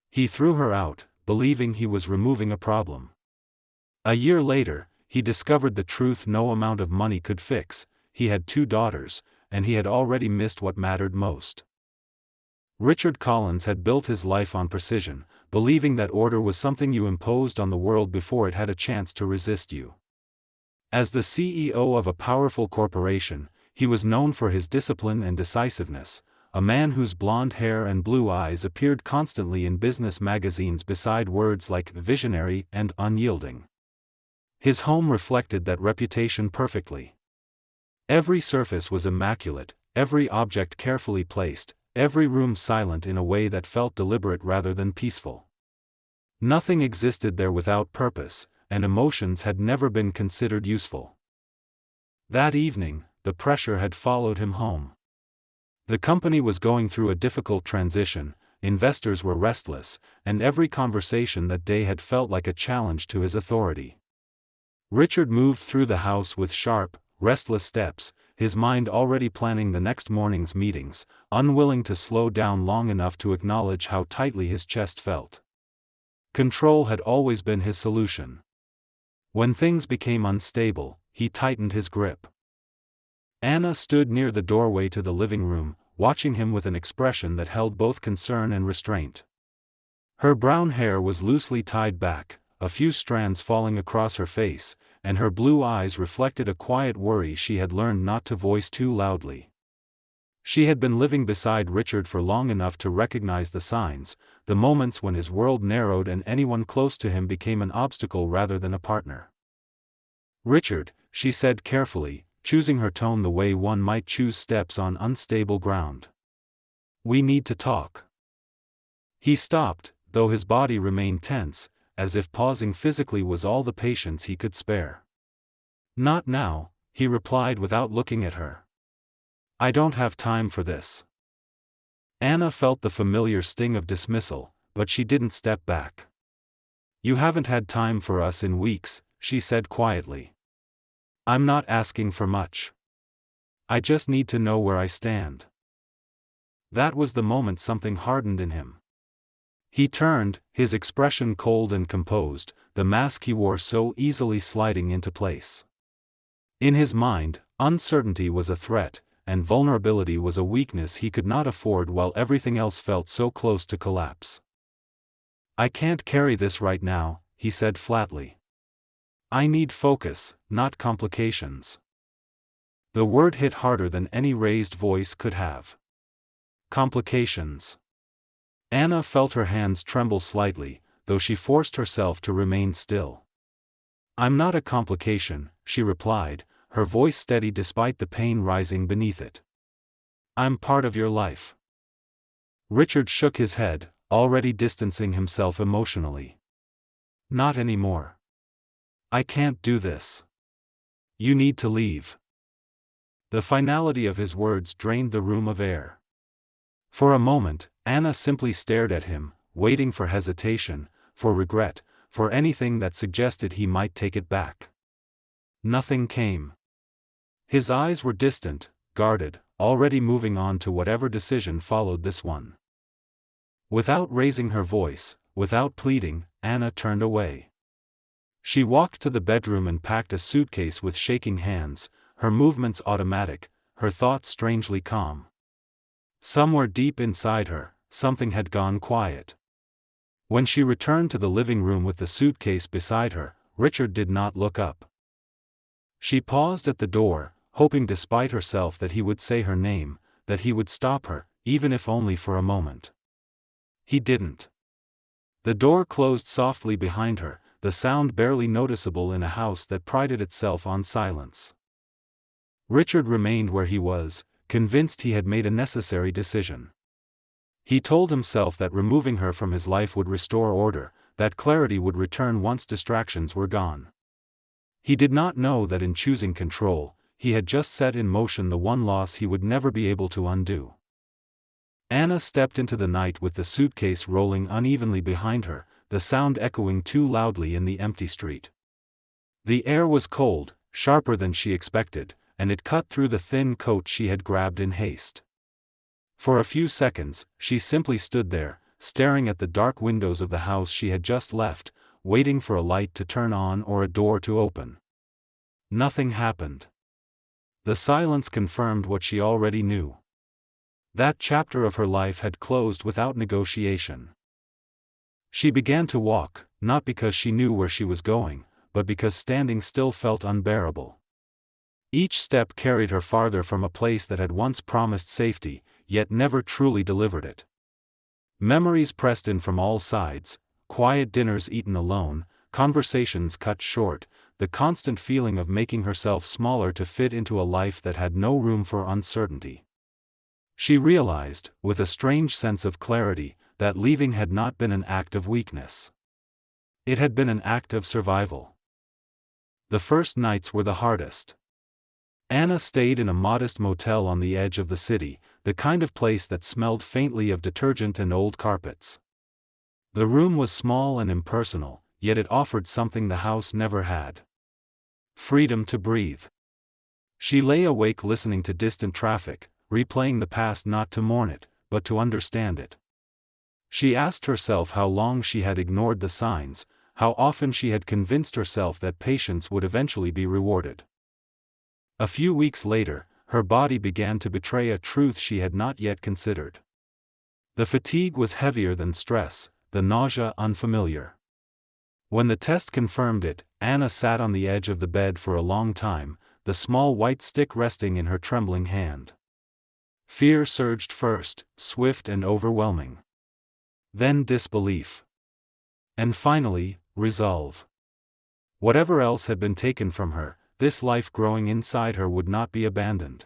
He threw her out, believing he was removing a problem. A year later, he discovered the truth no amount of money could fix. He had 2 daughters, and he had already missed what mattered most. Richard Collins had built his life on precision, believing that order was something you imposed on the world before it had a chance to resist you. As the CEO of a powerful corporation, he was known for his discipline and decisiveness, a man whose blonde hair and blue eyes appeared constantly in business magazines beside words like visionary and unyielding. His home reflected that reputation perfectly. Every surface was immaculate, every object carefully placed, every room silent in a way that felt deliberate rather than peaceful. Nothing existed there without purpose, and emotions had never been considered useful. That evening, the pressure had followed him home. The company was going through a difficult transition, investors were restless, and every conversation that day had felt like a challenge to his authority. Richard moved through the house with sharp, restless steps, his mind already planning the next morning's meetings, unwilling to slow down long enough to acknowledge how tightly his chest felt. Control had always been his solution. When things became unstable, he tightened his grip. Anna stood near the doorway to the living room, watching him with an expression that held both concern and restraint. Her brown hair was loosely tied back, a few strands falling across her face, and her blue eyes reflected a quiet worry she had learned not to voice too loudly. She had been living beside Richard for long enough to recognize the signs, the moments when his world narrowed and anyone close to him became an obstacle rather than a partner. "Richard," she said carefully, choosing her tone the way one might choose steps on unstable ground. "We need to talk." He stopped, though his body remained tense, as if pausing physically was all the patience he could spare. "Not now," he replied without looking at her. "I don't have time for this." Anna felt the familiar sting of dismissal, but she didn't step back. "You haven't had time for us in weeks," she said quietly. "I'm not asking for much. I just need to know where I stand." That was the moment something hardened in him. He turned, his expression cold and composed, the mask he wore so easily sliding into place. In his mind, uncertainty was a threat, and vulnerability was a weakness he could not afford while everything else felt so close to collapse. "I can't carry this right now," he said flatly. "I need focus, not complications." The word hit harder than any raised voice could have. Complications. Anna felt her hands tremble slightly, though she forced herself to remain still. "I'm not a complication," she replied, her voice steady despite the pain rising beneath it. "I'm part of your life." Richard shook his head, already distancing himself emotionally. "Not anymore. I can't do this. You need to leave." The finality of his words drained the room of air. For a moment, Anna simply stared at him, waiting for hesitation, for regret, for anything that suggested he might take it back. Nothing came. His eyes were distant, guarded, already moving on to whatever decision followed this one. Without raising her voice, without pleading, Anna turned away. She walked to the bedroom and packed a suitcase with shaking hands, her movements automatic, her thoughts strangely calm. Somewhere deep inside her, something had gone quiet. When she returned to the living room with the suitcase beside her, Richard did not look up. She paused at the door, hoping despite herself that he would say her name, that he would stop her, even if only for a moment. He didn't. The door closed softly behind her, the sound barely noticeable in a house that prided itself on silence. Richard remained where he was, convinced he had made a necessary decision. He told himself that removing her from his life would restore order, that clarity would return once distractions were gone. He did not know that in choosing control, he had just set in motion the one loss he would never be able to undo. Anna stepped into the night with the suitcase rolling unevenly behind her, the sound echoing too loudly in the empty street. The air was cold, sharper than she expected, and it cut through the thin coat she had grabbed in haste. For a few seconds, she simply stood there, staring at the dark windows of the house she had just left, waiting for a light to turn on or a door to open. Nothing happened. The silence confirmed what she already knew. That chapter of her life had closed without negotiation. She began to walk, not because she knew where she was going, but because standing still felt unbearable. Each step carried her farther from a place that had once promised safety, yet never truly delivered it. Memories pressed in from all sides, quiet dinners eaten alone, conversations cut short, the constant feeling of making herself smaller to fit into a life that had no room for uncertainty. She realized, with a strange sense of clarity, that leaving had not been an act of weakness. It had been an act of survival. The first nights were the hardest. Anna stayed in a modest motel on the edge of the city, the kind of place that smelled faintly of detergent and old carpets. The room was small and impersonal, yet it offered something the house never had: freedom to breathe. She lay awake listening to distant traffic, replaying the past not to mourn it, but to understand it. She asked herself how long she had ignored the signs, how often she had convinced herself that patience would eventually be rewarded. A few weeks later, her body began to betray a truth she had not yet considered. The fatigue was heavier than stress, the nausea unfamiliar. When the test confirmed it, Anna sat on the edge of the bed for a long time, the small white stick resting in her trembling hand. Fear surged first, swift and overwhelming. Then disbelief. And finally, resolve. Whatever else had been taken from her, this life growing inside her would not be abandoned.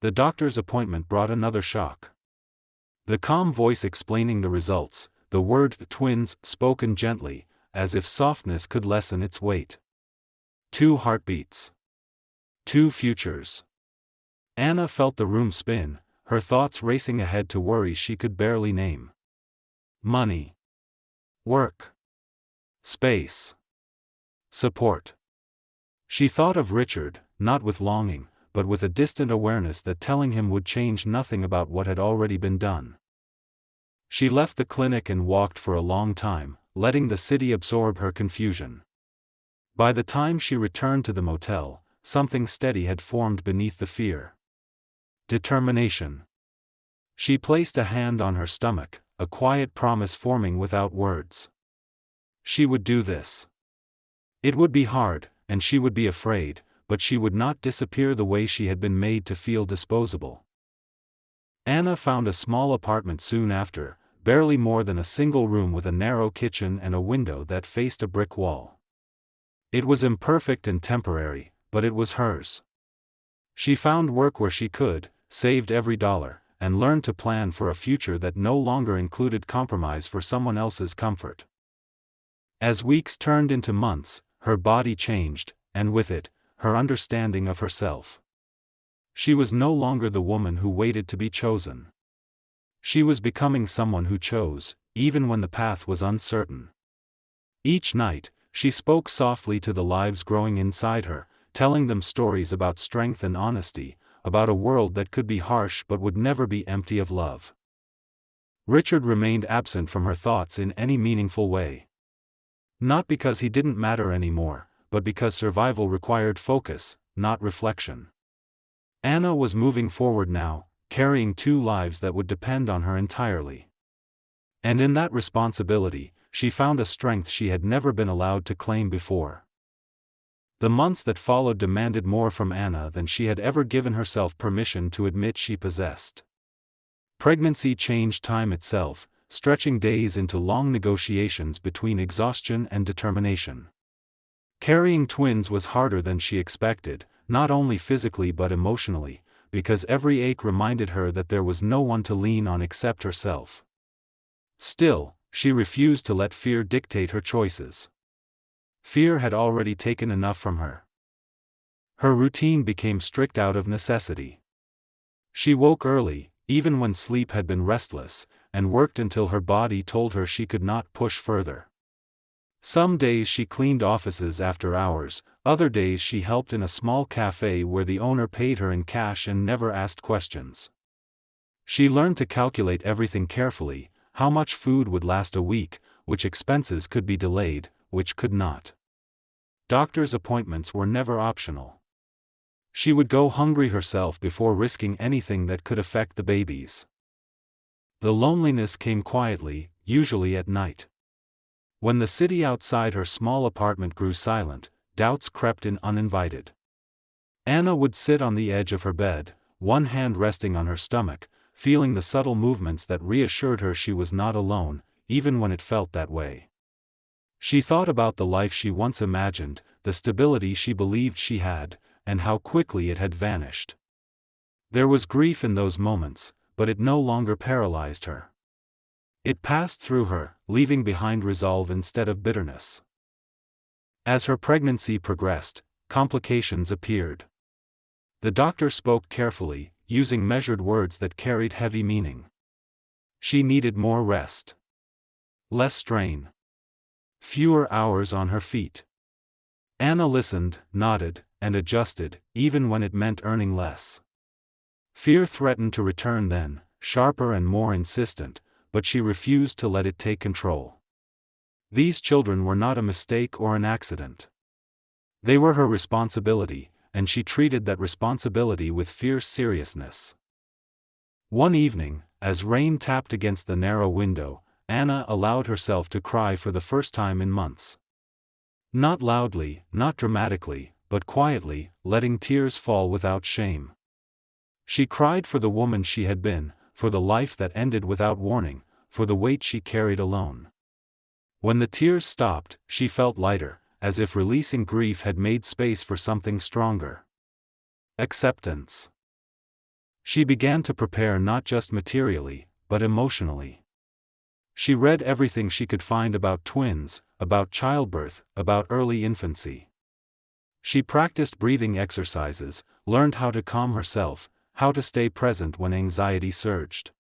The doctor's appointment brought another shock. The calm voice explaining the results, the word twins spoken gently, as if softness could lessen its weight. 2 heartbeats. 2 futures. Anna felt the room spin, her thoughts racing ahead to worries she could barely name. Money. Work. Space. Support. She thought of Richard, not with longing, but with a distant awareness that telling him would change nothing about what had already been done. She left the clinic and walked for a long time, letting the city absorb her confusion. By the time she returned to the motel, something steady had formed beneath the fear. Determination. She placed a hand on her stomach, a quiet promise forming without words. She would do this. It would be hard, and she would be afraid, but she would not disappear the way she had been made to feel disposable. Anna found a small apartment soon after, barely more than a single room with a narrow kitchen and a window that faced a brick wall. It was imperfect and temporary, but it was hers. She found work where she could, saved every dollar, and learned to plan for a future that no longer included compromise for someone else's comfort. As weeks turned into months, her body changed, and with it, her understanding of herself. She was no longer the woman who waited to be chosen. She was becoming someone who chose, even when the path was uncertain. Each night, she spoke softly to the lives growing inside her, telling them stories about strength and honesty, about a world that could be harsh but would never be empty of love. Richard remained absent from her thoughts in any meaningful way. Not because he didn't matter anymore, but because survival required focus, not reflection. Anna was moving forward now, carrying 2 lives that would depend on her entirely. And in that responsibility, she found a strength she had never been allowed to claim before. The months that followed demanded more from Anna than she had ever given herself permission to admit she possessed. Pregnancy changed time itself, stretching days into long negotiations between exhaustion and determination. Carrying twins was harder than she expected, not only physically but emotionally, because every ache reminded her that there was no one to lean on except herself. Still, she refused to let fear dictate her choices. Fear had already taken enough from her. Her routine became strict out of necessity. She woke early, even when sleep had been restless, and worked until her body told her she could not push further. Some days she cleaned offices after hours, other days she helped in a small cafe where the owner paid her in cash and never asked questions. She learned to calculate everything carefully: how much food would last a week, which expenses could be delayed, which could not. Doctor's appointments were never optional. She would go hungry herself before risking anything that could affect the babies. The loneliness came quietly, usually at night. When the city outside her small apartment grew silent, doubts crept in uninvited. Anna would sit on the edge of her bed, one hand resting on her stomach, feeling the subtle movements that reassured her she was not alone, even when it felt that way. She thought about the life she once imagined, the stability she believed she had, and how quickly it had vanished. There was grief in those moments, but it no longer paralyzed her. It passed through her, leaving behind resolve instead of bitterness. As her pregnancy progressed, complications appeared. The doctor spoke carefully, using measured words that carried heavy meaning. She needed more rest. Less strain. Fewer hours on her feet. Anna listened, nodded, and adjusted, even when it meant earning less. Fear threatened to return then, sharper and more insistent, but she refused to let it take control. These children were not a mistake or an accident. They were her responsibility, and she treated that responsibility with fierce seriousness. One evening, as rain tapped against the narrow window, Anna allowed herself to cry for the first time in months. Not loudly, not dramatically, but quietly, letting tears fall without shame. She cried for the woman she had been, for the life that ended without warning, for the weight she carried alone. When the tears stopped, she felt lighter, as if releasing grief had made space for something stronger. Acceptance. She began to prepare not just materially, but emotionally. She read everything she could find about twins, about childbirth, about early infancy. She practiced breathing exercises, learned how to calm herself, how to stay present when anxiety surged.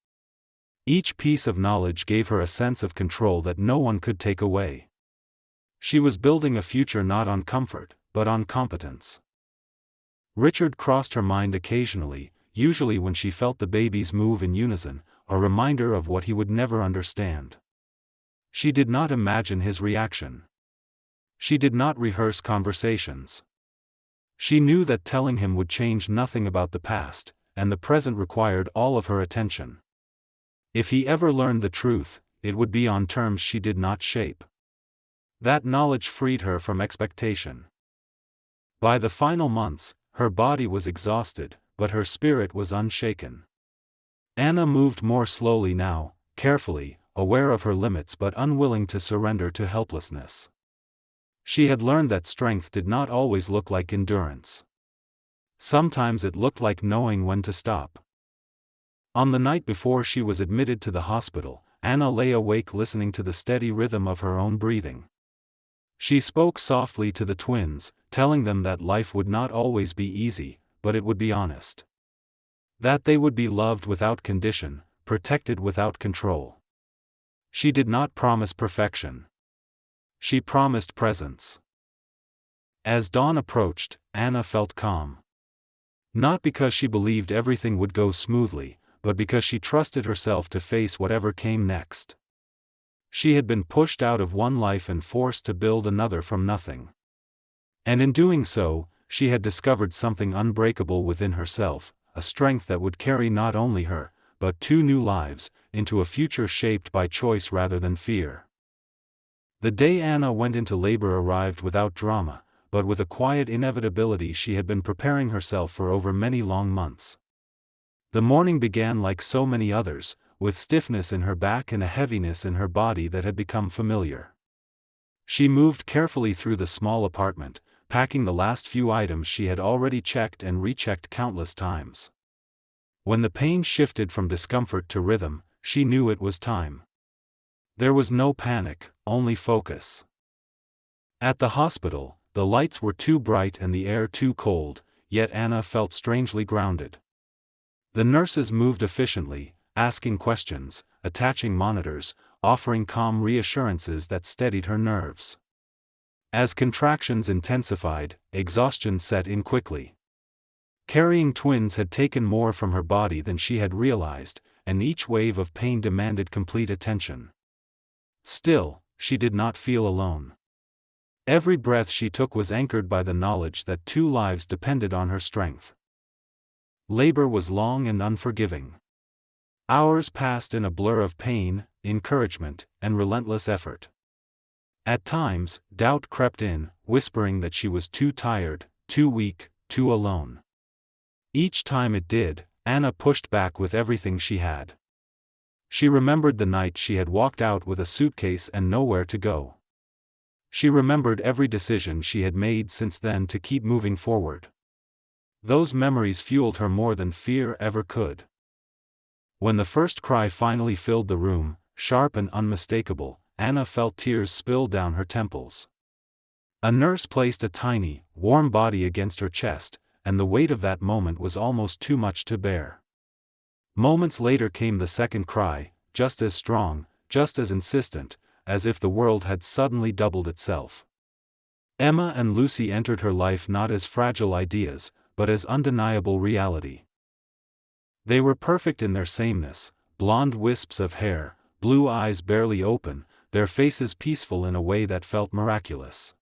Each piece of knowledge gave her a sense of control that no one could take away. She was building a future not on comfort, but on competence. Richard crossed her mind occasionally, usually when she felt the babies move in unison, a reminder of what he would never understand. She did not imagine his reaction. She did not rehearse conversations. She knew that telling him would change nothing about the past, and the present required all of her attention. If he ever learned the truth, it would be on terms she did not shape. That knowledge freed her from expectation. By the final months, her body was exhausted, but her spirit was unshaken. Anna moved more slowly now, carefully, aware of her limits but unwilling to surrender to helplessness. She had learned that strength did not always look like endurance. Sometimes it looked like knowing when to stop. On the night before she was admitted to the hospital, Anna lay awake listening to the steady rhythm of her own breathing. She spoke softly to the twins, telling them that life would not always be easy, but it would be honest. That they would be loved without condition, protected without control. She did not promise perfection. She promised presence. As dawn approached, Anna felt calm. Not because she believed everything would go smoothly, but because she trusted herself to face whatever came next. She had been pushed out of one life and forced to build another from nothing. And in doing so, she had discovered something unbreakable within herself, a strength that would carry not only her, but 2 new lives, into a future shaped by choice rather than fear. The day Anna went into labor arrived without drama, but with a quiet inevitability she had been preparing herself for over many long months. The morning began like so many others, with stiffness in her back and a heaviness in her body that had become familiar. She moved carefully through the small apartment, packing the last few items she had already checked and rechecked countless times. When the pain shifted from discomfort to rhythm, she knew it was time. There was no panic, only focus. At the hospital, the lights were too bright and the air too cold, yet Anna felt strangely grounded. The nurses moved efficiently, asking questions, attaching monitors, offering calm reassurances that steadied her nerves. As contractions intensified, exhaustion set in quickly. Carrying twins had taken more from her body than she had realized, and each wave of pain demanded complete attention. Still, she did not feel alone. Every breath she took was anchored by the knowledge that 2 lives depended on her strength. Labor was long and unforgiving. Hours passed in a blur of pain, encouragement, and relentless effort. At times, doubt crept in, whispering that she was too tired, too weak, too alone. Each time it did, Anna pushed back with everything she had. She remembered the night she had walked out with a suitcase and nowhere to go. She remembered every decision she had made since then to keep moving forward. Those memories fueled her more than fear ever could. When the first cry finally filled the room, sharp and unmistakable, Anna felt tears spill down her temples. A nurse placed a tiny, warm body against her chest, and the weight of that moment was almost too much to bear. Moments later came the second cry, just as strong, just as insistent, as if the world had suddenly doubled itself. Emma and Lucy entered her life not as fragile ideas, but as undeniable reality. They were perfect in their sameness, blonde wisps of hair, blue eyes barely open, their faces peaceful in a way that felt miraculous.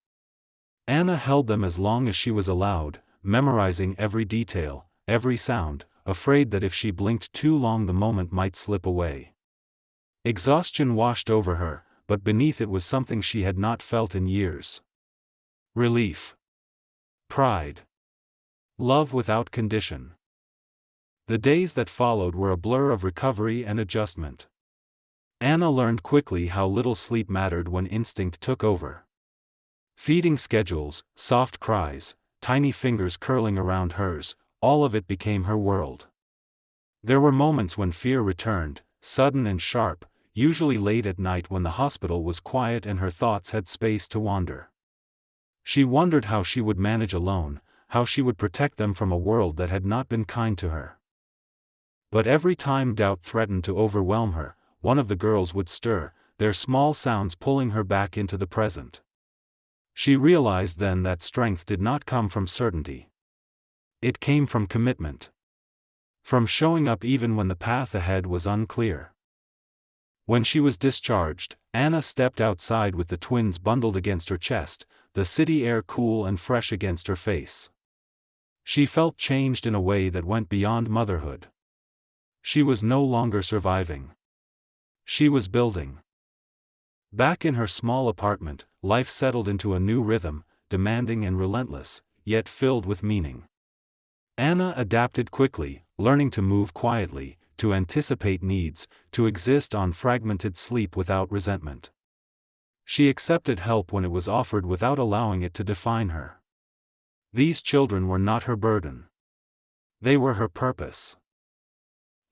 Anna held them as long as she was allowed, memorizing every detail, every sound, afraid that if she blinked too long the moment might slip away. Exhaustion washed over her, but beneath it was something she had not felt in years. Relief. Pride. Love without condition. The days that followed were a blur of recovery and adjustment. Anna learned quickly how little sleep mattered when instinct took over. Feeding schedules, soft cries, tiny fingers curling around hers, all of it became her world. There were moments when fear returned, sudden and sharp, usually late at night when the hospital was quiet and her thoughts had space to wander. She wondered how she would manage alone, how she would protect them from a world that had not been kind to her. But every time doubt threatened to overwhelm her, one of the girls would stir, their small sounds pulling her back into the present. She realized then that strength did not come from certainty. It came from commitment. From showing up even when the path ahead was unclear. When she was discharged, Anna stepped outside with the twins bundled against her chest, the city air cool and fresh against her face. She felt changed in a way that went beyond motherhood. She was no longer surviving. She was building. Back in her small apartment, life settled into a new rhythm, demanding and relentless, yet filled with meaning. Anna adapted quickly, learning to move quietly, to anticipate needs, to exist on fragmented sleep without resentment. She accepted help when it was offered without allowing it to define her. These children were not her burden. They were her purpose.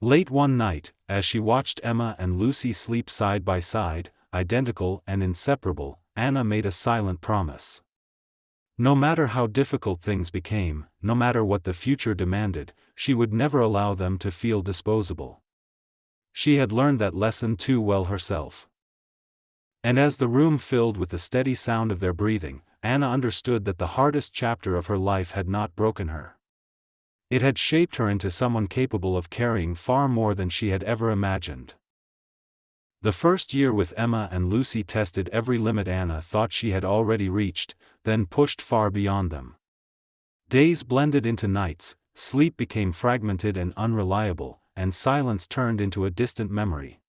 Late one night, as she watched Emma and Lucy sleep side by side, identical and inseparable, Anna made a silent promise. No matter how difficult things became, no matter what the future demanded, she would never allow them to feel disposable. She had learned that lesson too well herself. And as the room filled with the steady sound of their breathing, Anna understood that the hardest chapter of her life had not broken her. It had shaped her into someone capable of carrying far more than she had ever imagined. The first year with Emma and Lucy tested every limit Anna thought she had already reached, then pushed far beyond them. Days blended into nights, sleep became fragmented and unreliable, and silence turned into a distant memory.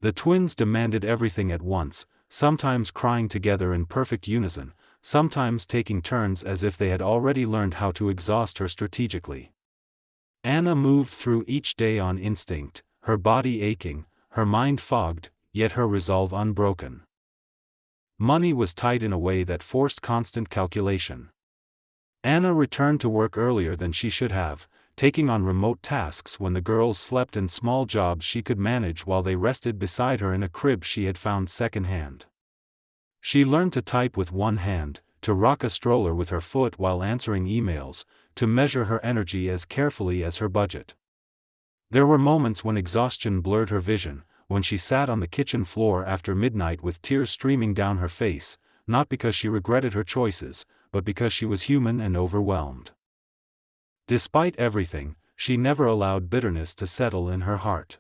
The twins demanded everything at once, sometimes crying together in perfect unison, sometimes taking turns as if they had already learned how to exhaust her strategically. Anna moved through each day on instinct, her body aching, her mind fogged, yet her resolve unbroken. Money was tight in a way that forced constant calculation. Anna returned to work earlier than she should have, taking on remote tasks when the girls slept and small jobs she could manage while they rested beside her in a crib she had found secondhand. She learned to type with one hand, to rock a stroller with her foot while answering emails, to measure her energy as carefully as her budget. There were moments when exhaustion blurred her vision, when she sat on the kitchen floor after midnight with tears streaming down her face, not because she regretted her choices, but because she was human and overwhelmed. Despite everything, she never allowed bitterness to settle in her heart.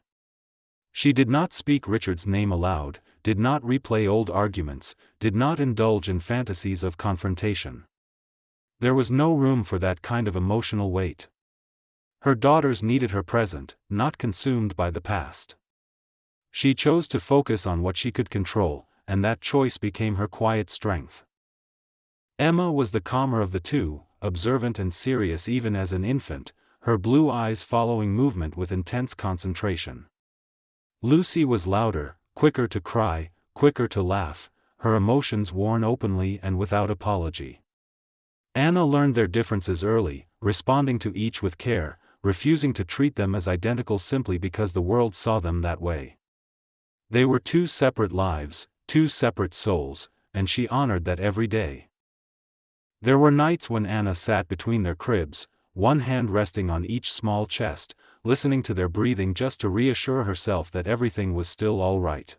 She did not speak Richard's name aloud, did not replay old arguments, did not indulge in fantasies of confrontation. There was no room for that kind of emotional weight. Her daughters needed her present, not consumed by the past. She chose to focus on what she could control, and that choice became her quiet strength. Emma was the calmer of the two, observant and serious even as an infant, her blue eyes following movement with intense concentration. Lucy was louder, quicker to cry, quicker to laugh, her emotions worn openly and without apology. Anna learned their differences early, responding to each with care, refusing to treat them as identical simply because the world saw them that way. They were two separate lives, two separate souls, and she honored that every day. There were nights when Anna sat between their cribs, one hand resting on each small chest, listening to their breathing just to reassure herself that everything was still all right.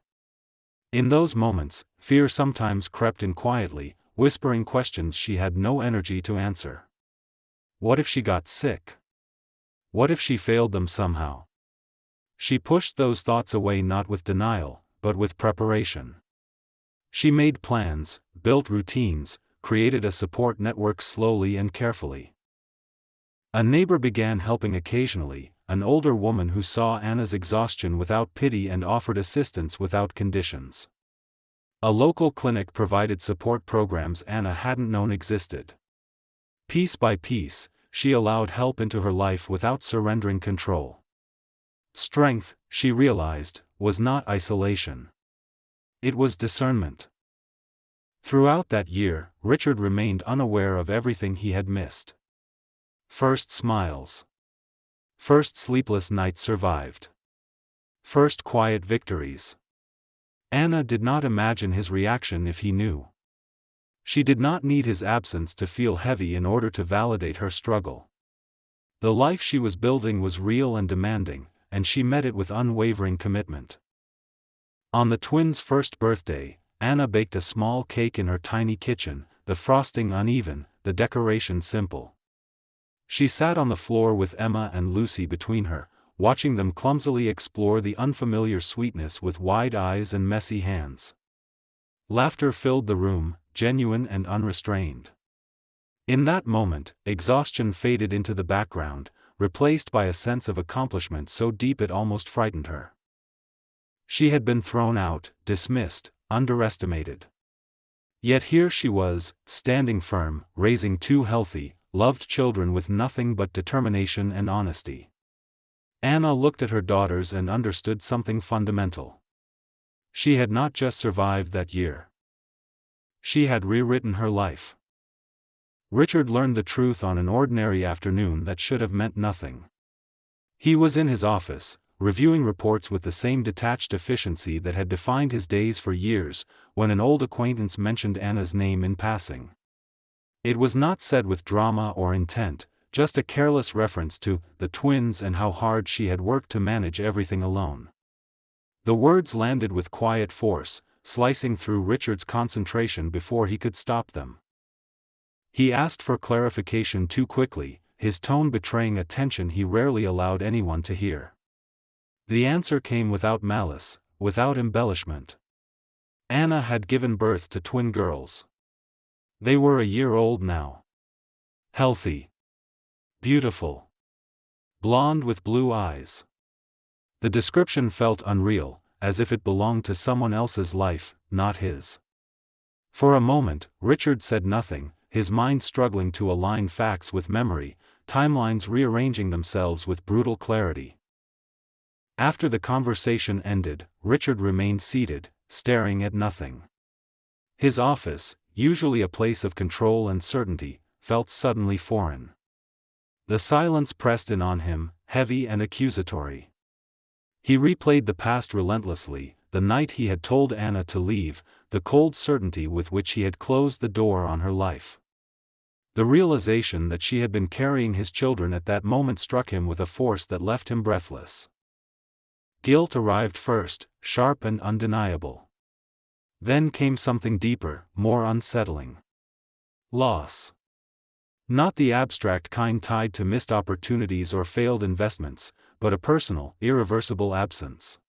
In those moments, fear sometimes crept in quietly, whispering questions she had no energy to answer. What if she got sick? What if she failed them somehow? She pushed those thoughts away not with denial, but with preparation. She made plans, built routines, created a support network slowly and carefully. A neighbor began helping occasionally, an older woman who saw Anna's exhaustion without pity and offered assistance without conditions. A local clinic provided support programs Anna hadn't known existed. Piece by piece, she allowed help into her life without surrendering control. Strength, she realized, was not isolation. It was discernment. Throughout that year, Richard remained unaware of everything he had missed. First smiles. First sleepless nights survived. First quiet victories. Anna did not imagine his reaction if he knew. She did not need his absence to feel heavy in order to validate her struggle. The life she was building was real and demanding, and she met it with unwavering commitment. On the twins' first birthday, Anna baked a small cake in her tiny kitchen, the frosting uneven, the decoration simple. She sat on the floor with Emma and Lucy between her, watching them clumsily explore the unfamiliar sweetness with wide eyes and messy hands. Laughter filled the room, genuine and unrestrained. In that moment, exhaustion faded into the background, replaced by a sense of accomplishment so deep it almost frightened her. She had been thrown out, dismissed, underestimated. Yet here she was, standing firm, raising two healthy, loved children with nothing but determination and honesty. Anna looked at her daughters and understood something fundamental. She had not just survived that year. She had rewritten her life. Richard learned the truth on an ordinary afternoon that should have meant nothing. He was in his office, reviewing reports with the same detached efficiency that had defined his days for years, when an old acquaintance mentioned Anna's name in passing. It was not said with drama or intent, just a careless reference to the twins and how hard she had worked to manage everything alone. The words landed with quiet force, slicing through Richard's concentration before he could stop them. He asked for clarification too quickly, his tone betraying a tension he rarely allowed anyone to hear. The answer came without malice, without embellishment. Anna had given birth to twin girls. They were a year old now. Healthy. Beautiful. Blonde with blue eyes. The description felt unreal, as if it belonged to someone else's life, not his. For a moment, Richard said nothing, his mind struggling to align facts with memory, timelines rearranging themselves with brutal clarity. After the conversation ended, Richard remained seated, staring at nothing. His office, usually a place of control and certainty, felt suddenly foreign. The silence pressed in on him, heavy and accusatory. He replayed the past relentlessly, the night he had told Anna to leave, the cold certainty with which he had closed the door on her life. The realization that she had been carrying his children at that moment struck him with a force that left him breathless. Guilt arrived first, sharp and undeniable. Then came something deeper, more unsettling. Loss. Not the abstract kind tied to missed opportunities or failed investments, but a personal, irreversible absence.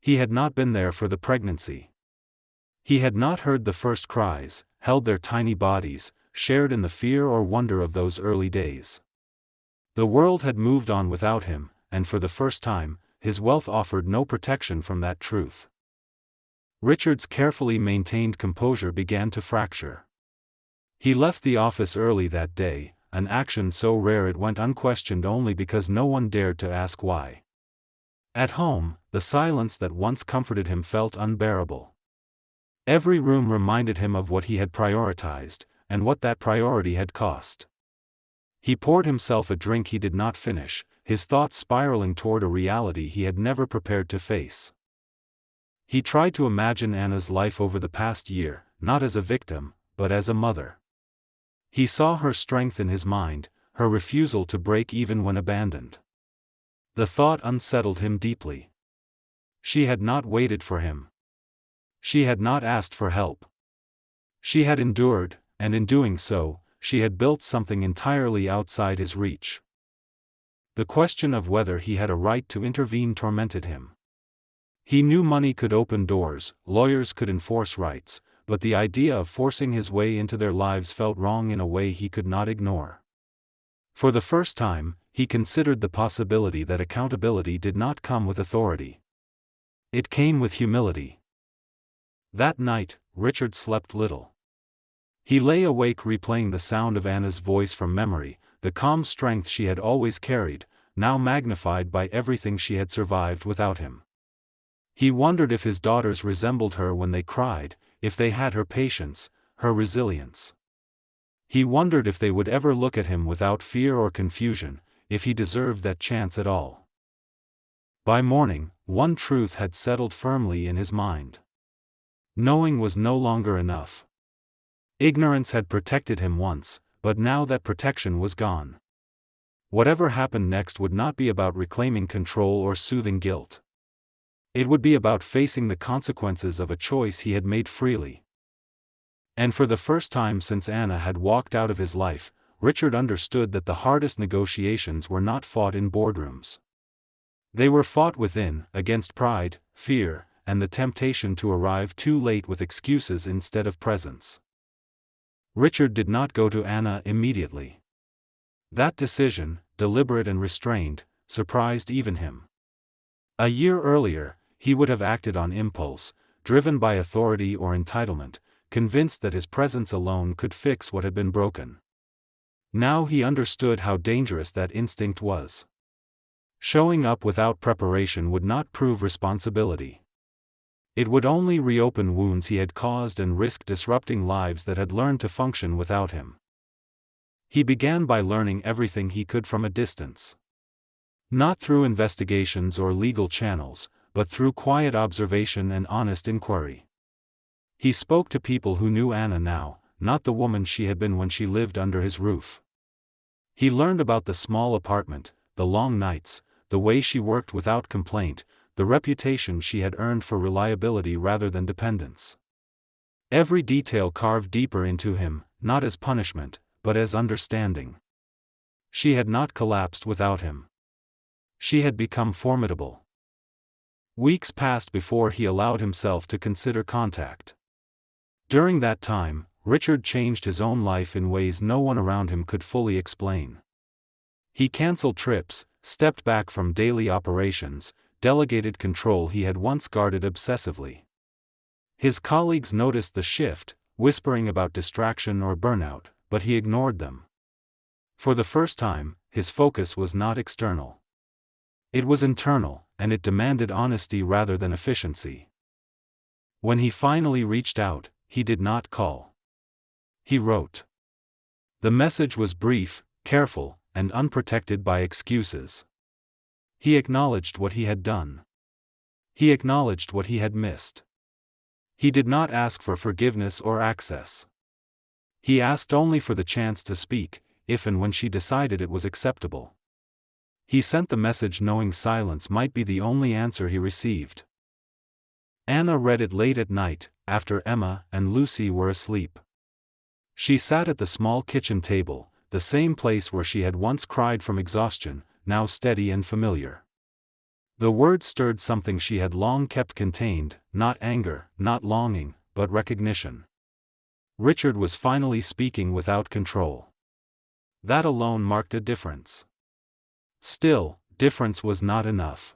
He had not been there for the pregnancy. He had not heard the first cries, held their tiny bodies, shared in the fear or wonder of those early days. The world had moved on without him, and for the first time, his wealth offered no protection from that truth. Richard's carefully maintained composure began to fracture. He left the office early that day, an action so rare it went unquestioned only because no one dared to ask why. At home, the silence that once comforted him felt unbearable. Every room reminded him of what he had prioritized, and what that priority had cost. He poured himself a drink he did not finish, his thoughts spiraling toward a reality he had never prepared to face. He tried to imagine Anna's life over the past year, not as a victim, but as a mother. He saw her strength in his mind, her refusal to break even when abandoned. The thought unsettled him deeply. She had not waited for him. She had not asked for help. She had endured, and in doing so, she had built something entirely outside his reach. The question of whether he had a right to intervene tormented him. He knew money could open doors, lawyers could enforce rights, but the idea of forcing his way into their lives felt wrong in a way he could not ignore. For the first time, he considered the possibility that accountability did not come with authority. It came with humility. That night, Richard slept little. He lay awake replaying the sound of Anna's voice from memory, the calm strength she had always carried, now magnified by everything she had survived without him. He wondered if his daughters resembled her when they cried, if they had her patience, her resilience. He wondered if they would ever look at him without fear or confusion, if he deserved that chance at all. By morning, one truth had settled firmly in his mind. Knowing was no longer enough. Ignorance had protected him once, but now that protection was gone. Whatever happened next would not be about reclaiming control or soothing guilt. It would be about facing the consequences of a choice he had made freely. And for the first time since Anna had walked out of his life, Richard understood that the hardest negotiations were not fought in boardrooms. They were fought within, against pride, fear, and the temptation to arrive too late with excuses instead of presence. Richard did not go to Anna immediately. That decision, deliberate and restrained, surprised even him. A year earlier, he would have acted on impulse, driven by authority or entitlement, convinced that his presence alone could fix what had been broken. Now he understood how dangerous that instinct was. Showing up without preparation would not prove responsibility. It would only reopen wounds he had caused and risk disrupting lives that had learned to function without him. He began by learning everything he could from a distance. Not through investigations or legal channels, but through quiet observation and honest inquiry. He spoke to people who knew Anna now, not the woman she had been when she lived under his roof. He learned about the small apartment, the long nights, the way she worked without complaint, the reputation she had earned for reliability rather than dependence. Every detail carved deeper into him, not as punishment, but as understanding. She had not collapsed without him. She had become formidable. Weeks passed before he allowed himself to consider contact. During that time, Richard changed his own life in ways no one around him could fully explain. He canceled trips, stepped back from daily operations, delegated control he had once guarded obsessively. His colleagues noticed the shift, whispering about distraction or burnout, but he ignored them. For the first time, his focus was not external. It was internal, and it demanded honesty rather than efficiency. When he finally reached out, he did not call. He wrote. The message was brief, careful, and unprotected by excuses. He acknowledged what he had done. He acknowledged what he had missed. He did not ask for forgiveness or access. He asked only for the chance to speak, if and when she decided it was acceptable. He sent the message knowing silence might be the only answer he received. Anna read it late at night, after Emma and Lucy were asleep. She sat at the small kitchen table, the same place where she had once cried from exhaustion, now steady and familiar. The word stirred something she had long kept contained, not anger, not longing, but recognition. Richard was finally speaking without control. That alone marked a difference. Still, difference was not enough.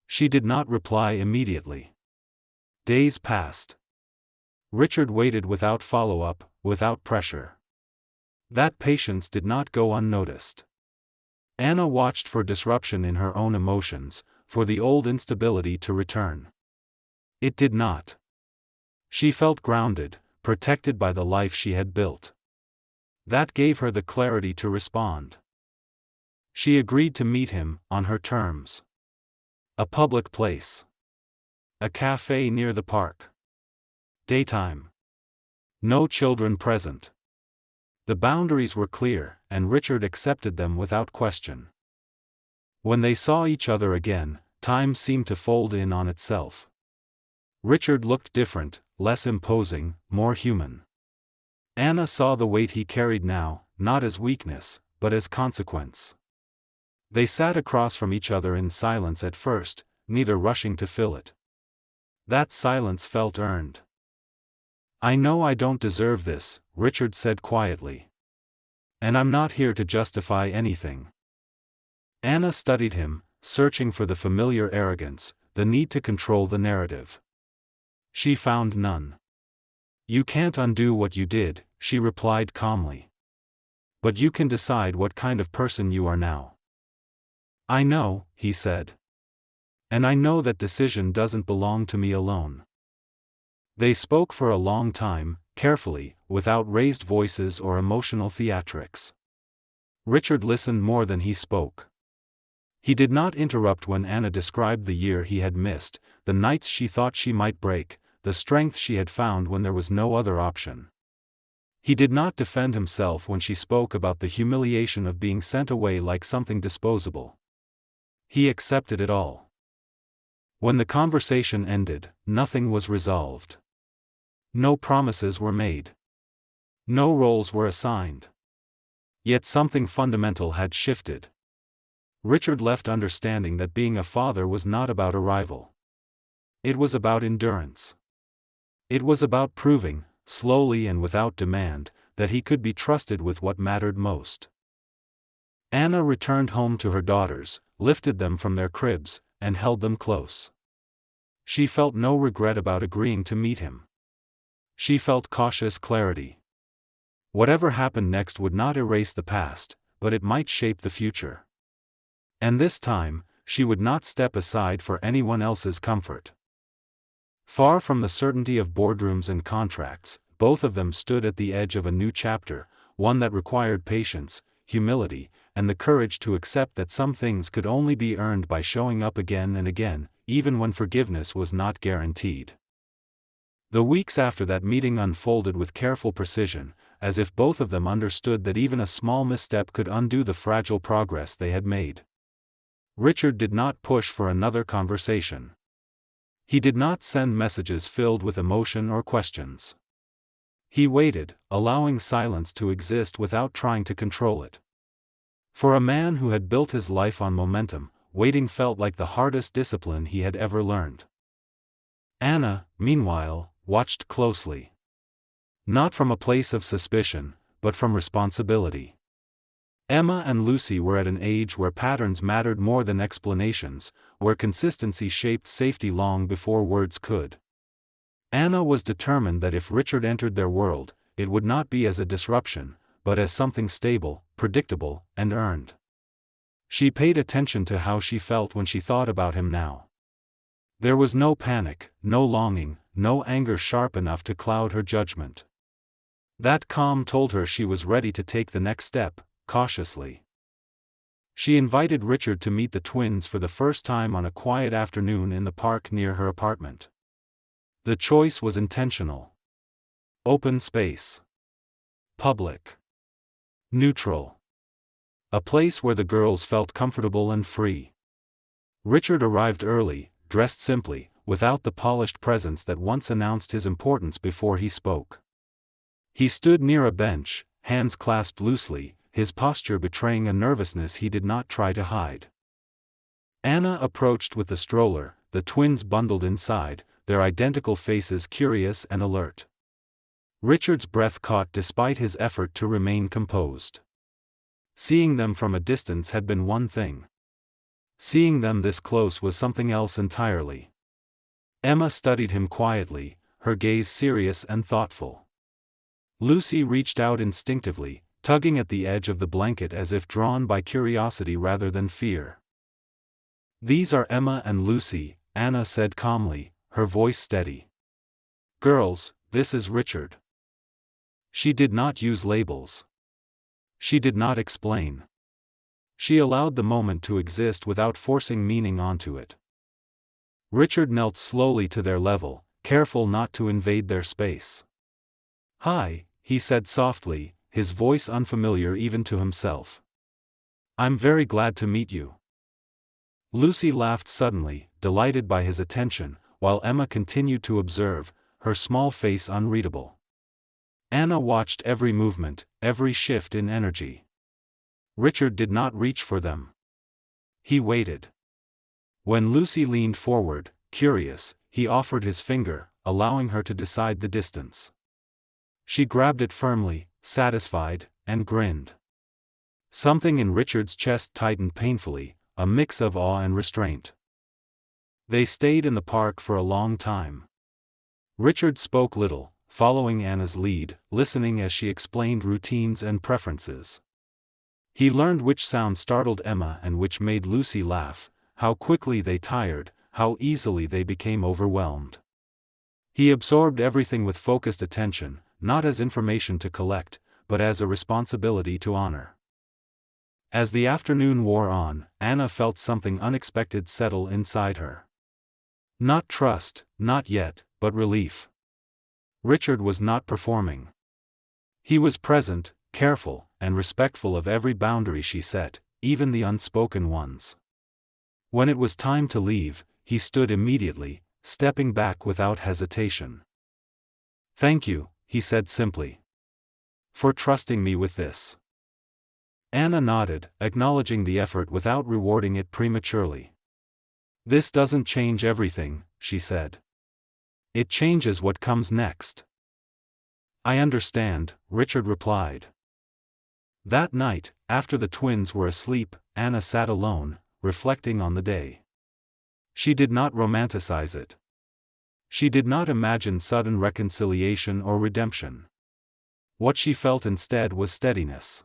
She did not reply immediately. Days passed. Richard waited without follow-up, without pressure. That patience did not go unnoticed. Anna watched for disruption in her own emotions, for the old instability to return. It did not. She felt grounded, protected by the life she had built. That gave her the clarity to respond. She agreed to meet him, on her terms. A public place. A cafe near the park. Daytime. No children present. The boundaries were clear, and Richard accepted them without question. When they saw each other again, time seemed to fold in on itself. Richard looked different, less imposing, more human. Anna saw the weight he carried now, not as weakness, but as consequence. They sat across from each other in silence at first, neither rushing to fill it. That silence felt earned. "I know I don't deserve this," Richard said quietly. "And I'm not here to justify anything." Anna studied him, searching for the familiar arrogance, the need to control the narrative. She found none. "You can't undo what you did," she replied calmly. "But you can decide what kind of person you are now." "I know," he said. "And I know that decision doesn't belong to me alone." They spoke for a long time, carefully, without raised voices or emotional theatrics. Richard listened more than he spoke. He did not interrupt when Anna described the year he had missed, the nights she thought she might break, the strength she had found when there was no other option. He did not defend himself when she spoke about the humiliation of being sent away like something disposable. He accepted it all. When the conversation ended, nothing was resolved. No promises were made. No roles were assigned. Yet something fundamental had shifted. Richard left understanding that being a father was not about arrival. It was about endurance. It was about proving, slowly and without demand, that he could be trusted with what mattered most. Anna returned home to her daughters, lifted them from their cribs, and held them close. She felt no regret about agreeing to meet him. She felt cautious clarity. Whatever happened next would not erase the past, but it might shape the future. And this time, she would not step aside for anyone else's comfort. Far from the certainty of boardrooms and contracts, both of them stood at the edge of a new chapter, one that required patience, humility, and the courage to accept that some things could only be earned by showing up again and again, even when forgiveness was not guaranteed. The weeks after that meeting unfolded with careful precision, as if both of them understood that even a small misstep could undo the fragile progress they had made. Richard did not push for another conversation. He did not send messages filled with emotion or questions. He waited, allowing silence to exist without trying to control it. For a man who had built his life on momentum, waiting felt like the hardest discipline he had ever learned. Anna, meanwhile, watched closely. Not from a place of suspicion, but from responsibility. Emma and Lucy were at an age where patterns mattered more than explanations, where consistency shaped safety long before words could. Anna was determined that if Richard entered their world, it would not be as a disruption, but as something stable, predictable, and earned. She paid attention to how she felt when she thought about him now. There was no panic, no longing, no anger sharp enough to cloud her judgment. That calm told her she was ready to take the next step, cautiously. She invited Richard to meet the twins for the first time on a quiet afternoon in the park near her apartment. The choice was intentional. Open space. Public. Neutral. A place where the girls felt comfortable and free. Richard arrived early, dressed simply, without the polished presence that once announced his importance before he spoke. He stood near a bench, hands clasped loosely, his posture betraying a nervousness he did not try to hide. Anna approached with the stroller, the twins bundled inside, their identical faces curious and alert. Richard's breath caught despite his effort to remain composed. Seeing them from a distance had been one thing. Seeing them this close was something else entirely. Emma studied him quietly, her gaze serious and thoughtful. Lucy reached out instinctively, tugging at the edge of the blanket as if drawn by curiosity rather than fear. "These are Emma and Lucy," Anna said calmly, her voice steady. "Girls, this is Richard." She did not use labels. She did not explain. She allowed the moment to exist without forcing meaning onto it. Richard knelt slowly to their level, careful not to invade their space. "Hi," he said softly, his voice unfamiliar even to himself. "I'm very glad to meet you." Lucy laughed suddenly, delighted by his attention, while Emma continued to observe, her small face unreadable. Anna watched every movement, every shift in energy. Richard did not reach for them. He waited. When Lucy leaned forward, curious, he offered his finger, allowing her to decide the distance. She grabbed it firmly, satisfied, and grinned. Something in Richard's chest tightened painfully, a mix of awe and restraint. They stayed in the park for a long time. Richard spoke little, following Anna's lead, listening as she explained routines and preferences. He learned which sound startled Emma and which made Lucy laugh, how quickly they tired, how easily they became overwhelmed. He absorbed everything with focused attention, not as information to collect, but as a responsibility to honor. As the afternoon wore on, Anna felt something unexpected settle inside her. Not trust, not yet, but relief. Richard was not performing. He was present, careful, and respectful of every boundary she set, even the unspoken ones. When it was time to leave, he stood immediately, stepping back without hesitation. "Thank you," he said simply. "For trusting me with this." Anna nodded, acknowledging the effort without rewarding it prematurely. "This doesn't change everything," she said. "It changes what comes next." "I understand," Richard replied. That night, after the twins were asleep, Anna sat alone, reflecting on the day. She did not romanticize it. She did not imagine sudden reconciliation or redemption. What she felt instead was steadiness.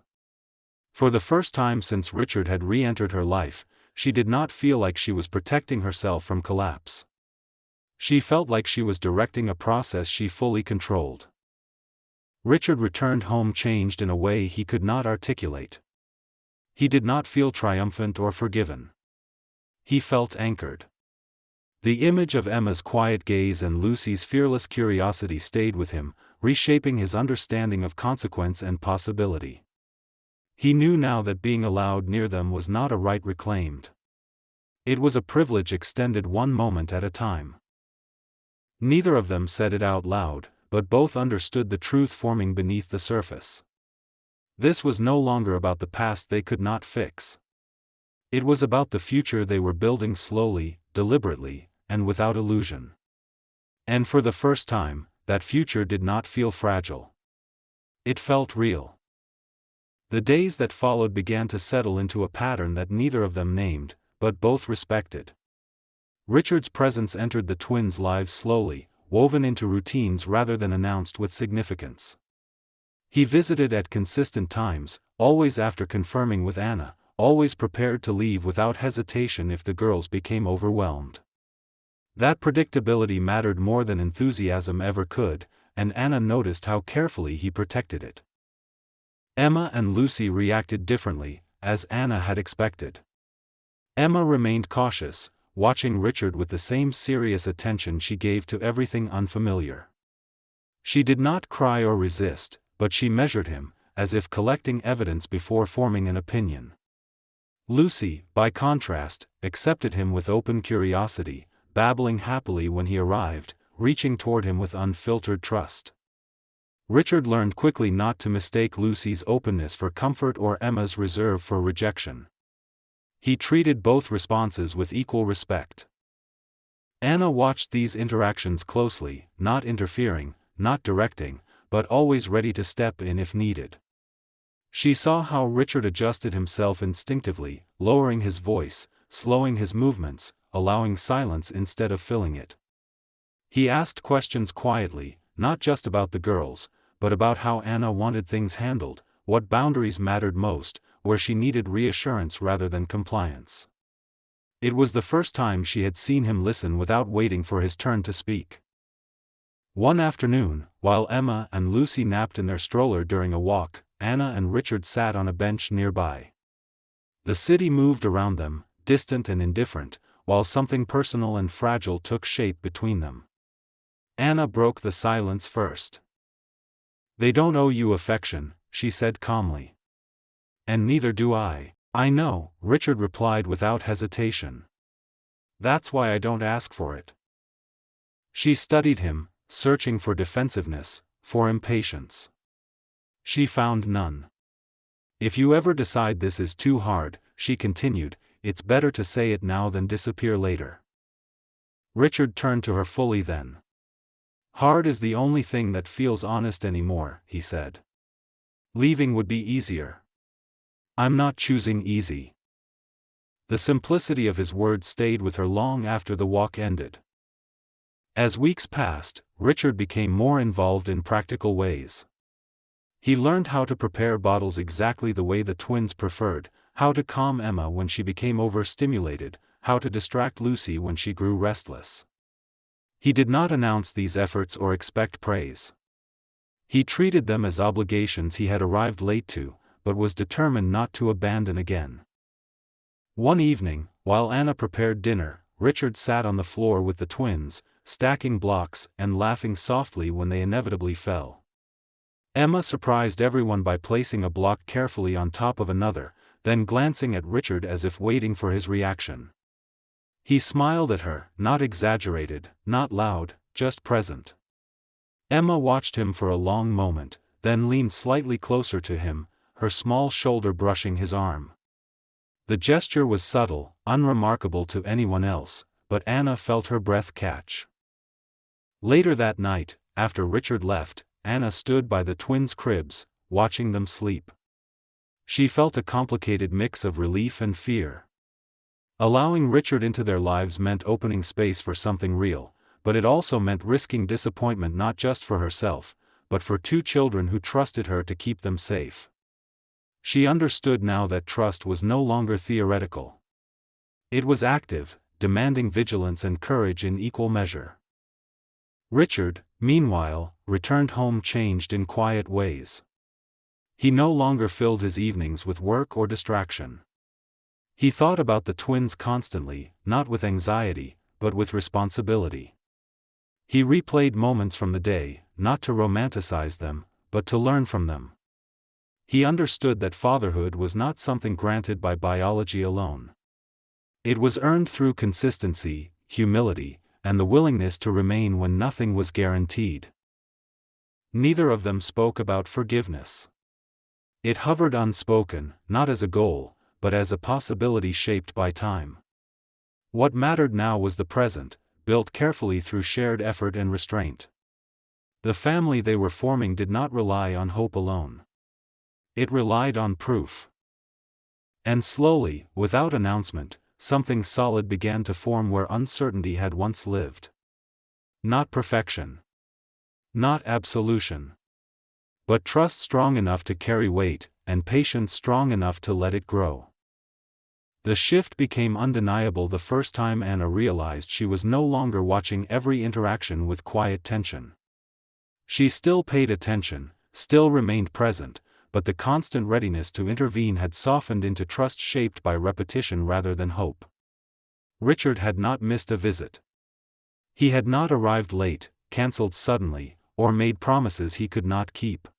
For the first time since Richard had re-entered her life, she did not feel like she was protecting herself from collapse. She felt like she was directing a process she fully controlled. Richard returned home changed in a way he could not articulate. He did not feel triumphant or forgiven. He felt anchored. The image of Emma's quiet gaze and Lucy's fearless curiosity stayed with him, reshaping his understanding of consequence and possibility. He knew now that being allowed near them was not a right reclaimed. It was a privilege extended one moment at a time. Neither of them said it out loud, but both understood the truth forming beneath the surface. This was no longer about the past they could not fix. It was about the future they were building slowly, deliberately, and without illusion. And for the first time, that future did not feel fragile. It felt real. The days that followed began to settle into a pattern that neither of them named, but both respected. Richard's presence entered the twins' lives slowly, woven into routines rather than announced with significance. He visited at consistent times, always after confirming with Anna, always prepared to leave without hesitation if the girls became overwhelmed. That predictability mattered more than enthusiasm ever could, and Anna noticed how carefully he protected it. Emma and Lucy reacted differently, as Anna had expected. Emma remained cautious, watching Richard with the same serious attention she gave to everything unfamiliar. She did not cry or resist, but she measured him, as if collecting evidence before forming an opinion. Lucy, by contrast, accepted him with open curiosity, babbling happily when he arrived, reaching toward him with unfiltered trust. Richard learned quickly not to mistake Lucy's openness for comfort or Emma's reserve for rejection. He treated both responses with equal respect. Anna watched these interactions closely, not interfering, not directing, but always ready to step in if needed. She saw how Richard adjusted himself instinctively, lowering his voice, slowing his movements, allowing silence instead of filling it. He asked questions quietly, not just about the girls, but about how Anna wanted things handled, what boundaries mattered most, where she needed reassurance rather than compliance. It was the first time she had seen him listen without waiting for his turn to speak. One afternoon, while Emma and Lucy napped in their stroller during a walk, Anna and Richard sat on a bench nearby. The city moved around them, distant and indifferent, while something personal and fragile took shape between them. Anna broke the silence first. "They don't owe you affection," she said calmly. "And neither do I." "I know," Richard replied without hesitation. "That's why I don't ask for it." She studied him, searching for defensiveness, for impatience. She found none. "If you ever decide this is too hard," she continued, "it's better to say it now than disappear later." Richard turned to her fully then. "Hard is the only thing that feels honest anymore," he said. "Leaving would be easier." "I'm not choosing easy." The simplicity of his words stayed with her long after the walk ended. As weeks passed, Richard became more involved in practical ways. He learned how to prepare bottles exactly the way the twins preferred, how to calm Emma when she became overstimulated, how to distract Lucy when she grew restless. He did not announce these efforts or expect praise. He treated them as obligations he had arrived late to, but was determined not to abandon again. One evening, while Anna prepared dinner, Richard sat on the floor with the twins, stacking blocks and laughing softly when they inevitably fell. Emma surprised everyone by placing a block carefully on top of another, then glancing at Richard as if waiting for his reaction. He smiled at her, not exaggerated, not loud, just present. Emma watched him for a long moment, then leaned slightly closer to him, her small shoulder brushing his arm. The gesture was subtle, unremarkable to anyone else, but Anna felt her breath catch. Later that night, after Richard left, Anna stood by the twins' cribs, watching them sleep. She felt a complicated mix of relief and fear. Allowing Richard into their lives meant opening space for something real, but it also meant risking disappointment not just for herself, but for two children who trusted her to keep them safe. She understood now that trust was no longer theoretical. It was active, demanding vigilance and courage in equal measure. Richard, meanwhile, returned home changed in quiet ways. He no longer filled his evenings with work or distraction. He thought about the twins constantly, not with anxiety, but with responsibility. He replayed moments from the day, not to romanticize them, but to learn from them. He understood that fatherhood was not something granted by biology alone. It was earned through consistency, humility, and the willingness to remain when nothing was guaranteed. Neither of them spoke about forgiveness. It hovered unspoken, not as a goal, but as a possibility shaped by time. What mattered now was the present, built carefully through shared effort and restraint. The family they were forming did not rely on hope alone. It relied on proof. And slowly, without announcement, something solid began to form where uncertainty had once lived. Not perfection. Not absolution. But trust strong enough to carry weight, and patience strong enough to let it grow. The shift became undeniable the first time Anna realized she was no longer watching every interaction with quiet tension. She still paid attention, still remained present, but the constant readiness to intervene had softened into trust shaped by repetition rather than hope. Richard had not missed a visit. He had not arrived late, cancelled suddenly, or made promises he could not keep.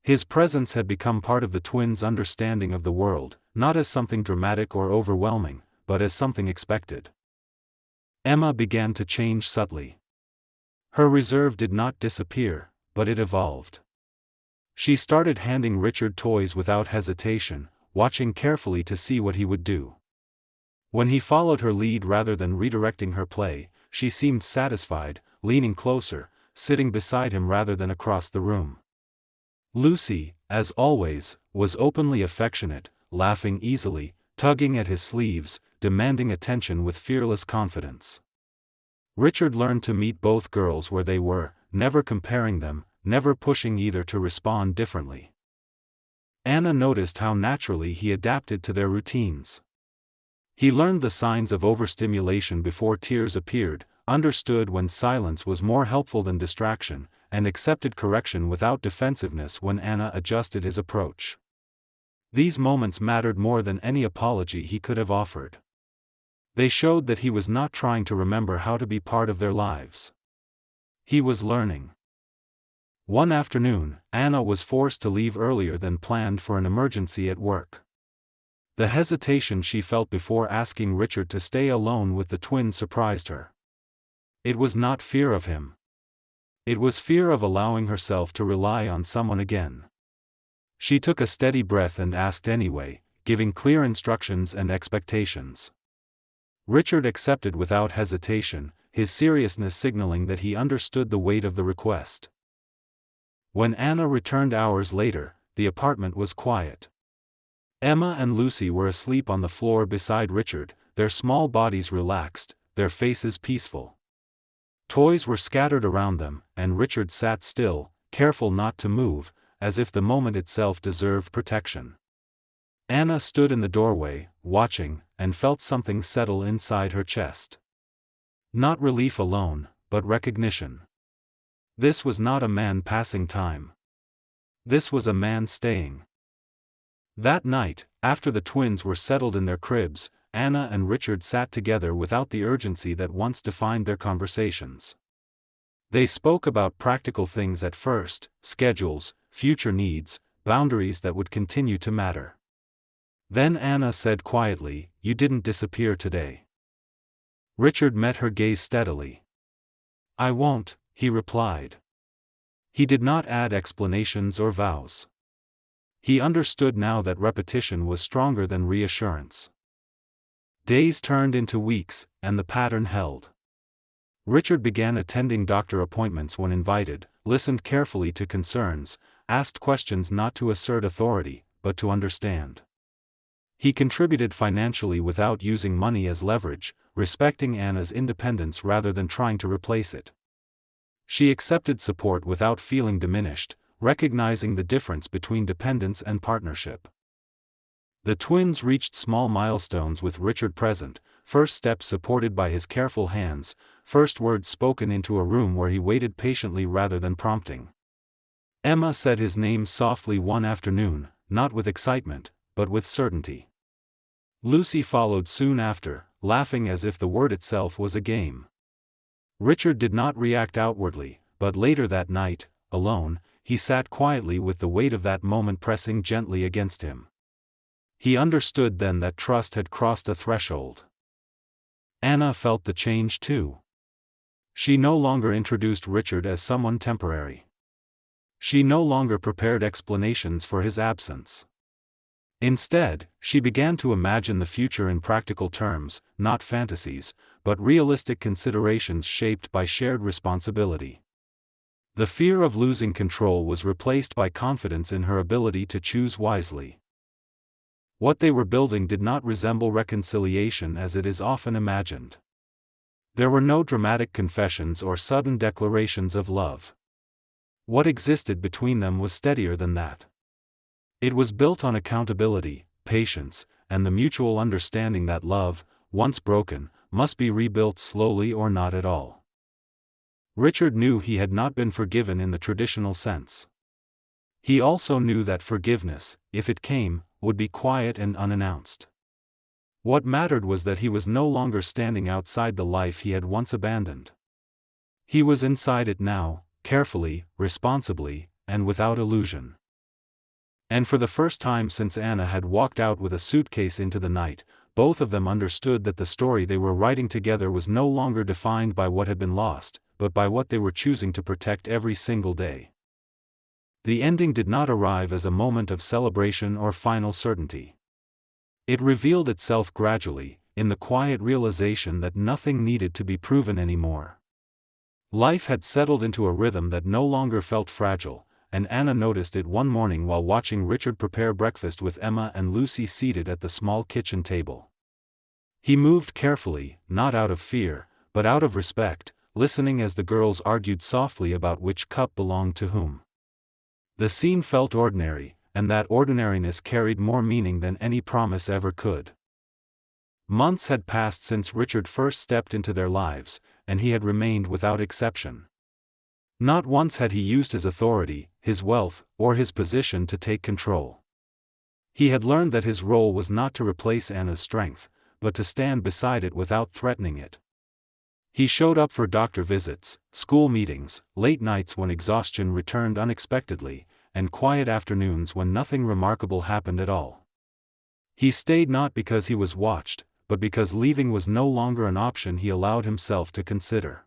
His presence had become part of the twins' understanding of the world, not as something dramatic or overwhelming, but as something expected. Emma began to change subtly. Her reserve did not disappear, but it evolved. She started handing Richard toys without hesitation, watching carefully to see what he would do. When he followed her lead rather than redirecting her play, she seemed satisfied, leaning closer, sitting beside him rather than across the room. Lucy, as always, was openly affectionate, laughing easily, tugging at his sleeves, demanding attention with fearless confidence. Richard learned to meet both girls where they were, never comparing them, never pushing either to respond differently. Anna noticed how naturally he adapted to their routines. He learned the signs of overstimulation before tears appeared, understood when silence was more helpful than distraction, and accepted correction without defensiveness when Anna adjusted his approach. These moments mattered more than any apology he could have offered. They showed that he was not trying to remember how to be part of their lives. He was learning. One afternoon, Anna was forced to leave earlier than planned for an emergency at work. The hesitation she felt before asking Richard to stay alone with the twins surprised her. It was not fear of him. It was fear of allowing herself to rely on someone again. She took a steady breath and asked anyway, giving clear instructions and expectations. Richard accepted without hesitation, his seriousness signaling that he understood the weight of the request. When Anna returned hours later, the apartment was quiet. Emma and Lucy were asleep on the floor beside Richard, their small bodies relaxed, their faces peaceful. Toys were scattered around them, and Richard sat still, careful not to move, as if the moment itself deserved protection. Anna stood in the doorway, watching, and felt something settle inside her chest. Not relief alone, but recognition. This was not a man passing time. This was a man staying. That night, after the twins were settled in their cribs, Anna and Richard sat together without the urgency that once defined their conversations. They spoke about practical things at first, schedules, future needs, boundaries that would continue to matter. Then Anna said quietly, "You didn't disappear today." Richard met her gaze steadily. "I won't," he replied. He did not add explanations or vows. He understood now that repetition was stronger than reassurance. Days turned into weeks, and the pattern held. Richard began attending doctor appointments when invited, listened carefully to concerns, asked questions not to assert authority, but to understand. He contributed financially without using money as leverage, respecting Anna's independence rather than trying to replace it. She accepted support without feeling diminished, recognizing the difference between dependence and partnership. The twins reached small milestones with Richard present, first steps supported by his careful hands, first words spoken into a room where he waited patiently rather than prompting. Emma said his name softly one afternoon, not with excitement, but with certainty. Lucy followed soon after, laughing as if the word itself was a game. Richard did not react outwardly, but later that night, alone, he sat quietly with the weight of that moment pressing gently against him. He understood then that trust had crossed a threshold. Anna felt the change too. She no longer introduced Richard as someone temporary. She no longer prepared explanations for his absence. Instead, she began to imagine the future in practical terms, not fantasies, but realistic considerations shaped by shared responsibility. The fear of losing control was replaced by confidence in her ability to choose wisely. What they were building did not resemble reconciliation as it is often imagined. There were no dramatic confessions or sudden declarations of love. What existed between them was steadier than that. It was built on accountability, patience, and the mutual understanding that love, once broken, must be rebuilt slowly or not at all. Richard knew he had not been forgiven in the traditional sense. He also knew that forgiveness, if it came, would be quiet and unannounced. What mattered was that he was no longer standing outside the life he had once abandoned. He was inside it now, carefully, responsibly, and without illusion. And for the first time since Anna had walked out with a suitcase into the night, both of them understood that the story they were writing together was no longer defined by what had been lost, but by what they were choosing to protect every single day. The ending did not arrive as a moment of celebration or final certainty. It revealed itself gradually, in the quiet realization that nothing needed to be proven anymore. Life had settled into a rhythm that no longer felt fragile, and Anna noticed it one morning while watching Richard prepare breakfast with Emma and Lucy seated at the small kitchen table. He moved carefully, not out of fear, but out of respect, listening as the girls argued softly about which cup belonged to whom. The scene felt ordinary, and that ordinariness carried more meaning than any promise ever could. Months had passed since Richard first stepped into their lives, and he had remained without exception. Not once had he used his authority, his wealth, or his position to take control. He had learned that his role was not to replace Anna's strength, but to stand beside it without threatening it. He showed up for doctor visits, school meetings, late nights when exhaustion returned unexpectedly, and quiet afternoons when nothing remarkable happened at all. He stayed not because he was watched, but because leaving was no longer an option he allowed himself to consider.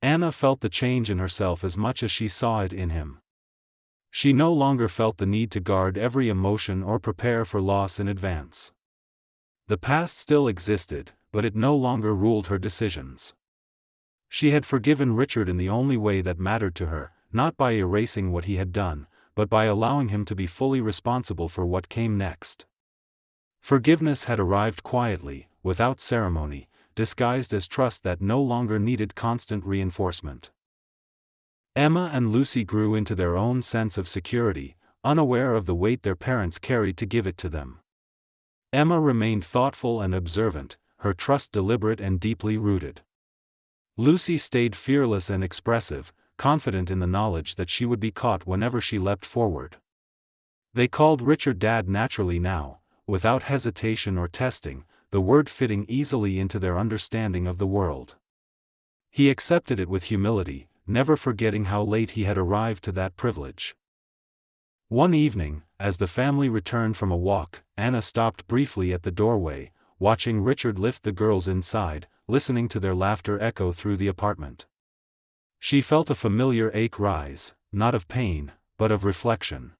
Anna felt the change in herself as much as she saw it in him. She no longer felt the need to guard every emotion or prepare for loss in advance. The past still existed, but it no longer ruled her decisions. She had forgiven Richard in the only way that mattered to her, not by erasing what he had done, but by allowing him to be fully responsible for what came next. Forgiveness had arrived quietly, without ceremony, disguised as trust that no longer needed constant reinforcement. Emma and Lucy grew into their own sense of security, unaware of the weight their parents carried to give it to them. Emma remained thoughtful and observant, her trust deliberate and deeply rooted. Lucy stayed fearless and expressive, confident in the knowledge that she would be caught whenever she leapt forward. They called Richard Dad naturally now, without hesitation or testing, the word fitting easily into their understanding of the world. He accepted it with humility, never forgetting how late he had arrived to that privilege. One evening, as the family returned from a walk, Anna stopped briefly at the doorway, watching Richard lift the girls inside, listening to their laughter echo through the apartment. She felt a familiar ache rise, not of pain, but of reflection.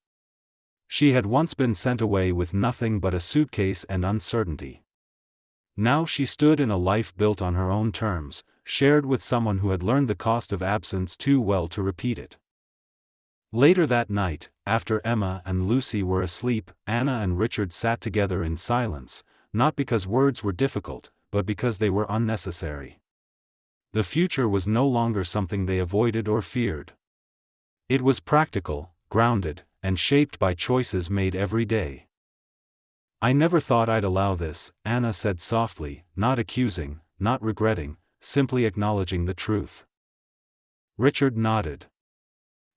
She had once been sent away with nothing but a suitcase and uncertainty. Now she stood in a life built on her own terms, shared with someone who had learned the cost of absence too well to repeat it. Later that night, after Emma and Lucy were asleep, Anna and Richard sat together in silence, not because words were difficult, but because they were unnecessary. The future was no longer something they avoided or feared. It was practical, grounded, and shaped by choices made every day. "I never thought I'd allow this," Anna said softly, not accusing, not regretting, simply acknowledging the truth. Richard nodded.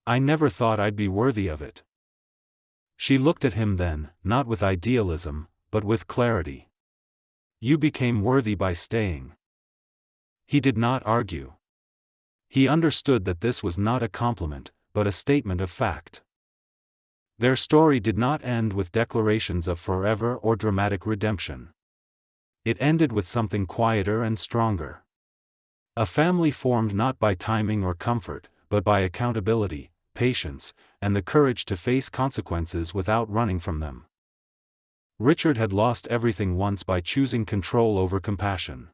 "I never thought I'd be worthy of it." She looked at him then, not with idealism, but with clarity. "You became worthy by staying." He did not argue. He understood that this was not a compliment, but a statement of fact. Their story did not end with declarations of forever or dramatic redemption. It ended with something quieter and stronger. A family formed not by timing or comfort, but by accountability, patience, and the courage to face consequences without running from them. Richard had lost everything once by choosing control over compassion.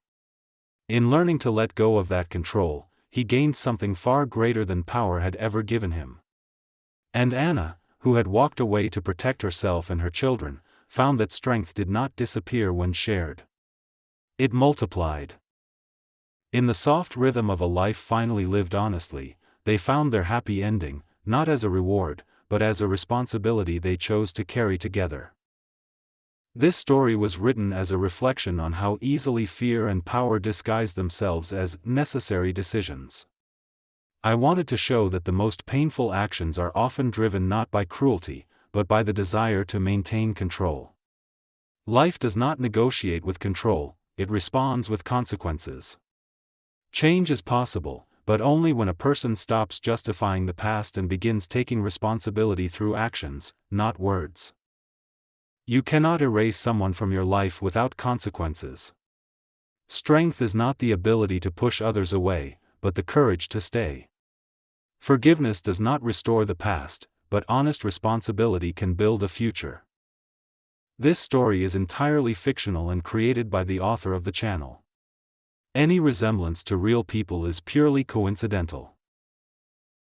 In learning to let go of that control, he gained something far greater than power had ever given him. And Anna, who had walked away to protect herself and her children, found that strength did not disappear when shared. It multiplied. In the soft rhythm of a life finally lived honestly, they found their happy ending, not as a reward, but as a responsibility they chose to carry together. This story was written as a reflection on how easily fear and power disguise themselves as necessary decisions. I wanted to show that the most painful actions are often driven not by cruelty, but by the desire to maintain control. Life does not negotiate with control, it responds with consequences. Change is possible, but only when a person stops justifying the past and begins taking responsibility through actions, not words. You cannot erase someone from your life without consequences. Strength is not the ability to push others away, but the courage to stay. Forgiveness does not restore the past, but honest responsibility can build a future. This story is entirely fictional and created by the author of the channel. Any resemblance to real people is purely coincidental.